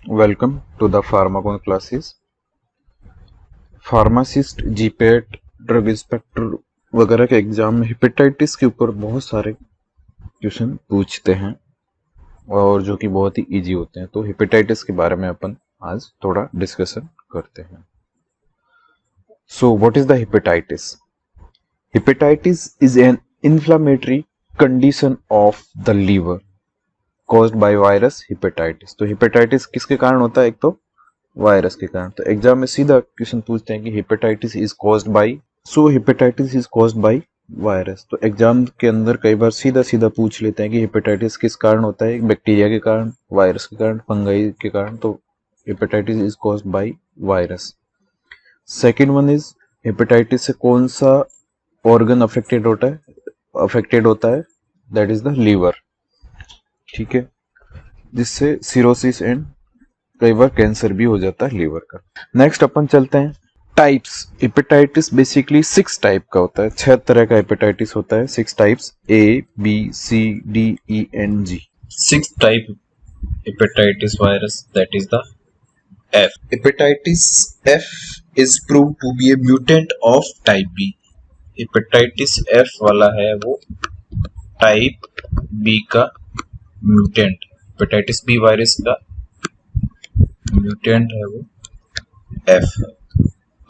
Welcome to the Pharmacon classes. Pharmacist, GPAT, drug inspector वगैरह के exam में hepatitis के ऊपर बहुत सारे क्वेश्चन पूछते हैं और जो कि बहुत ही इजी होते हैं। तो हेपेटाइटिस के बारे में अपन आज थोड़ा डिस्कशन करते हैं। So what is the hepatitis? Hepatitis is an inflammatory condition of the liver caused by virus hepatitis. तो हेपेटाइटिस किसके कारण होता है? एक तो वायरस के कारण। तो एग्जाम में सीधा क्वेश्चन पूछते हैं कि hepatitis is caused bye, so hepatitis is caused by virus. तो एग्जाम के अंदर कई बार सीधा सीधा पूछ लेते हैं कि हेपेटाइटिस किस कारण होता है, बैक्टीरिया के कारण, वायरस के कारण, फंगाई के कारण। तो hepatitis is caused by virus. Second one is hepatitis से कौन सा ऑर्गन अफेक्टेड होता है? That is the liver. ठीक है, जिससे सिरोसिस एंड कई बार कैंसर भी हो जाता है लीवर का। नेक्स्ट अपन चलते हैं टाइप्स। हेपेटाइटिस बेसिकली 6 टाइप का होता है, 6 तरह का हेपेटाइटिस होता है। 6 types ABCDENG। 6th type hepatitis virus, that is the F. Hepatitis F is proved to be a mutant of type B. Hepatitis F वाला है वो टाइप B का म्यूटेंट। हेपेटाइटिस बी वायरस का म्यूटेंट है वो F है।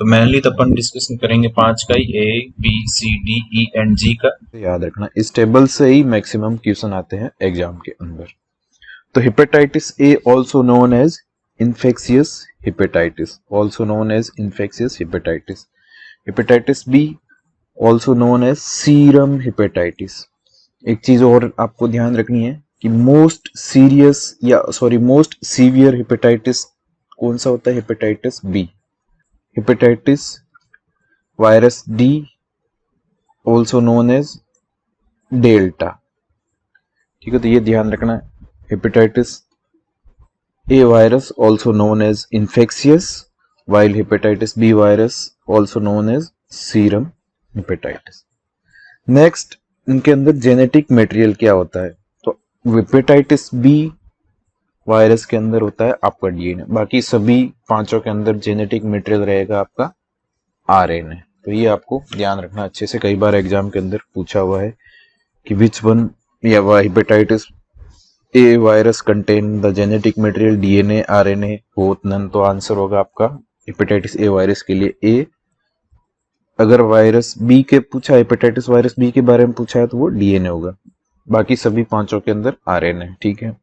तो mainly तो अपन डिस्कशन करेंगे 5 का ही, ABCDENG का। याद रखना, इस टेबल से ही मैक्सिमम क्वेश्चन आते हैं एग्जाम के अंदर। तो hepatitis A also known as infectious hepatitis, hepatitis B also known as serum hepatitis. एक चीज और आपको ध्यान रखनी है कि मोस्ट सीवियर हेपेटाइटिस कौन सा होता है? Hepatitis B. Hepatitis virus D also known as delta. ठीक है, तो ये ध्यान रखना है। Hepatitis A virus also known as infectious, while hepatitis B virus also known as serum hepatitis. Next, इनके अंदर जेनेटिक मटेरियल क्या होता है? तो हेपेटाइटिस बी वायरस के अंदर होता है आपका डीएनए, बाकी सभी पांचों के अंदर जेनेटिक मटेरियल रहेगा आपका आरएनए। तो ये आपको ध्यान रखना अच्छे से, कई बार एग्जाम के अंदर पूछा हुआ है कि विच वन या hepatitis A virus contain the genetic material DNA RNA, both none. तो आंसर होगा आपका हेपेटाइटिस ए वायरस के लिए ए। अगर वायरस बी के पूछा, हेपेटाइटिस वायरस बी के बारे में पूछा है तो वो डीएनए होगा, बाकी सभी पांचों के अंदर आरएनए। ठीक है,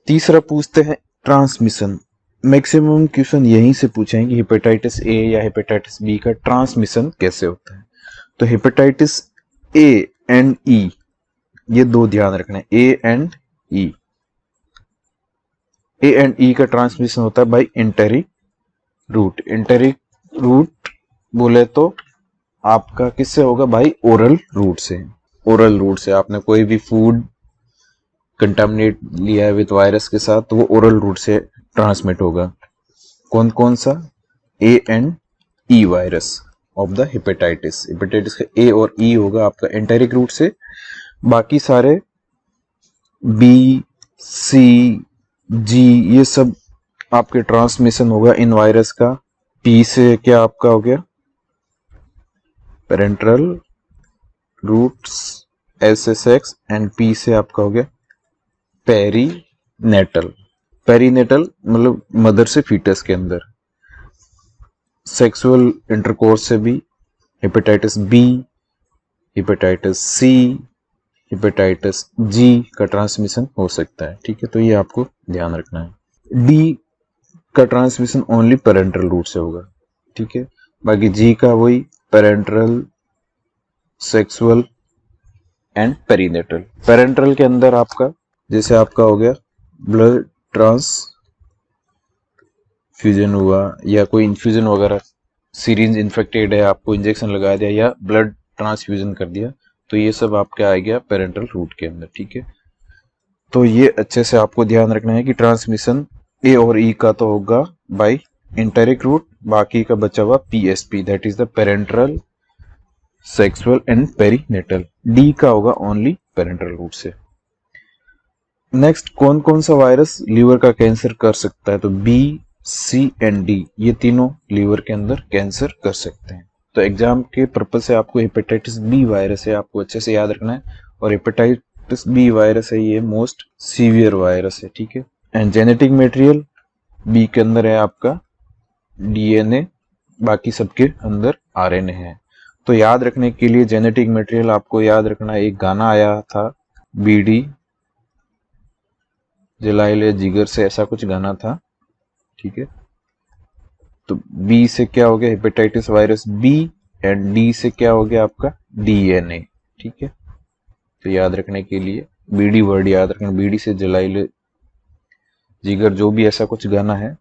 तीसरा पूछते हैं ट्रांसमिशन। मैक्सिमम क्वेश्चन यहीं से पूछेंगे कि हेपेटाइटिस ए या हेपेटाइटिस बी का ट्रांसमिशन कैसे होता है। तो हेपेटाइटिस ए एंड ई, ये दो ध्यान रखना है, ए एंड ई का ट्रांसमिशन होता है by enteric route. Enteric route बोले तो आपका किससे होगा? भाई ओरल रूट से आपने कोई भी फूड कंटामिनेट लिया है विद वायरस के साथ तो वो ओरल रूट से ट्रांसमिट होगा। कौन कौन सा? A and E virus of the hepatitis का ए और ई होगा आपका एंटेरिक रूट से। बाकी सारे बी, सी, जी, ये सब आपके ट्रांसमिशन होगा इन वायरस का। पी से क्या आपका हो गया? Parenteral routes SSX, and P से आपका हो गया पेरीनेटल मतलब मदर से फीटस के अंदर। सेक्सुअल इंटरकोर्स से भी hepatitis B, hepatitis C, hepatitis G का ट्रांसमिशन हो सकता है। ठीक है, तो ये आपको ध्यान रखना है। डी का ट्रांसमिशन ओनली पेरेंट्रल रूट से होगा। ठीक है, बाकी जी का वही parenteral, sexual and perinatal. Parenteral के अंदर आपका जैसे आपका हो गया ब्लड ट्रांसफ्यूजन हुआ या कोई इन्फ्यूजन वगैरह, सीरिंज इन्फेक्टेड है, आपको इंजेक्शन लगा दिया या ब्लड ट्रांसफ्यूजन कर दिया, तो ये सब आपके आ गया पेरेंट्रल रूट के अंदर। ठीक है, तो ये अच्छे से आपको ध्यान रखना है कि ट्रांसमिशन ए और ई का तो होगा बाय एंटेरिक रूट, बाकी का बचा हुआ PSP, that is the parenteral, sexual and perinatal. D का होगा ओनली पेरेंट्रल रूट से। नेक्स्ट, कौन कौन सा वायरस लीवर का कैंसर कर सकता है? तो बी, सी एंड डी, ये तीनों लीवर के अंदर कैंसर कर सकते हैं। तो एग्जाम के पर्पज से आपको हेपेटाइटिस बी वायरस है, आपको अच्छे से याद रखना है। और हेपेटाइटिस बी वायरस है, ये मोस्ट सीवियर वायरस है, ठीक है। एंड जेनेटिक मटेरियल बी के अंदर है आपका डीएनए, बाकी सबके अंदर आरएनए है। तो याद रखने के लिए जेनेटिक मटेरियल आपको याद रखना है। एक गाना आया था, बीडी जलाई ले जिगर से, ऐसा कुछ गाना था, ठीक है। तो बी से क्या हो गया? Hepatitis virus B. And D से क्या हो गया आपका? डीएनए, ठीक है। तो याद रखने के लिए बीडी वर्ड याद रखना, बीडी से जलाई ले जिगर, जो भी ऐसा कुछ गाना है।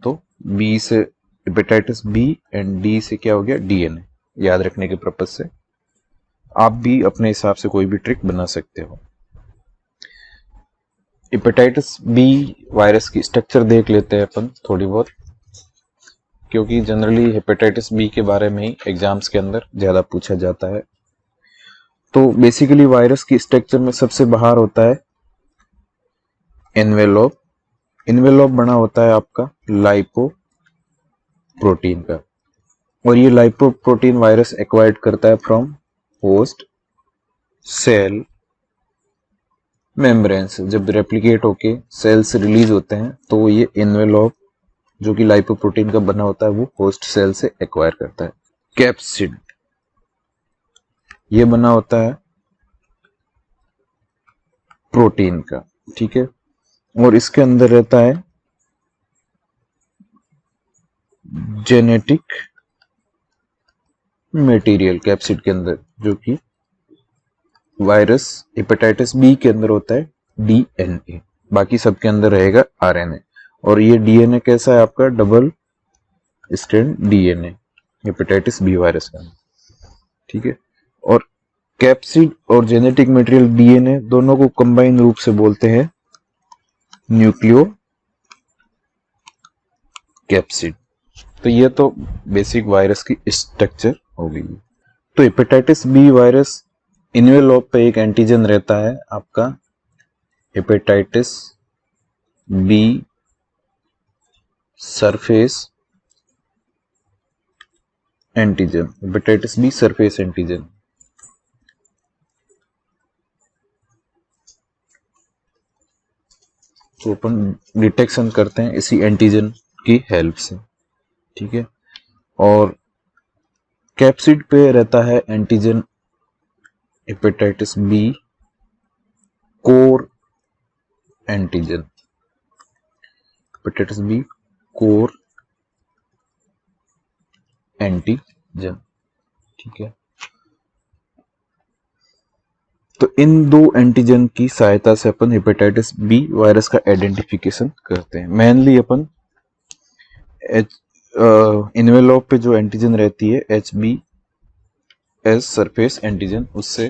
तो बी से हेपेटाइटिस बी एंड डी से क्या हो गया? डीएनए। याद रखने के पर्पज से आप भी अपने हिसाब से कोई भी ट्रिक बना सकते हो। हेपेटाइटिस बी वायरस की स्ट्रक्चर देख लेते हैं अपन थोड़ी बहुत, क्योंकि जनरली हेपेटाइटिस बी के बारे में ही एग्जाम्स के अंदर ज्यादा पूछा जाता है। तो बेसिकली वायरस की स्ट्रक्चर में सबसे बाहर होता है एनवेलोप। एनवेलोप बना होता है आपका लाइपो प्रोटीन का, और ये लाइपो प्रोटीन वायरस एक्वायर्ड करता है फ्रॉम होस्ट सेल मेम्ब्रेन से। जब रेप्लिकेट होके सेल से रिलीज होते हैं तो ये एनवेलोप जो कि लाइपोप्रोटीन का बना होता है वो होस्ट सेल से एक्वायर करता है। कैप्सिड, ये बना होता है प्रोटीन का, ठीक है। और इसके अंदर रहता है जेनेटिक मटेरियल कैप्सिड के अंदर, जो कि वायरस हेपेटाइटिस बी के अंदर होता है डीएनए, बाकी सबके अंदर रहेगा आरएनए। और ये डीएनए कैसा है आपका? Double strand DNA hepatitis B virus का, ठीक है। और कैप्सिड और जेनेटिक मटेरियल डीएनए दोनों को कंबाइन रूप से बोलते हैं न्यूक्लियो कैप्सिड। तो ये तो बेसिक वायरस की स्ट्रक्चर हो गई। तो हेपेटाइटिस बी वायरस इन्वेलोप पे एक एंटीजन रहता है आपका hepatitis B surface antigen, hepatitis B surface antigen. तो अपन डिटेक्शन करते हैं इसी एंटीजन की हेल्प से, ठीक है। और कैप्सिड पे रहता है antigen hepatitis B core antigen, hepatitis B core antigen, ठीक है। तो इन दो एंटीजन की सहायता से अपन हेपेटाइटिस बी वायरस का आइडेंटिफिकेशन करते हैं। मेनली अपन इन्वेलोप पे जो एंटीजन रहती है HBS सरफेस एंटीजन, उससे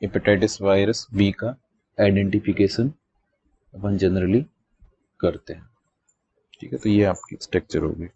हेपेटाइटिस वायरस बी का आइडेंटिफिकेशन अपन जनरली करते हैं, ठीक है। तो ये आपकी स्ट्रक्चर होगी।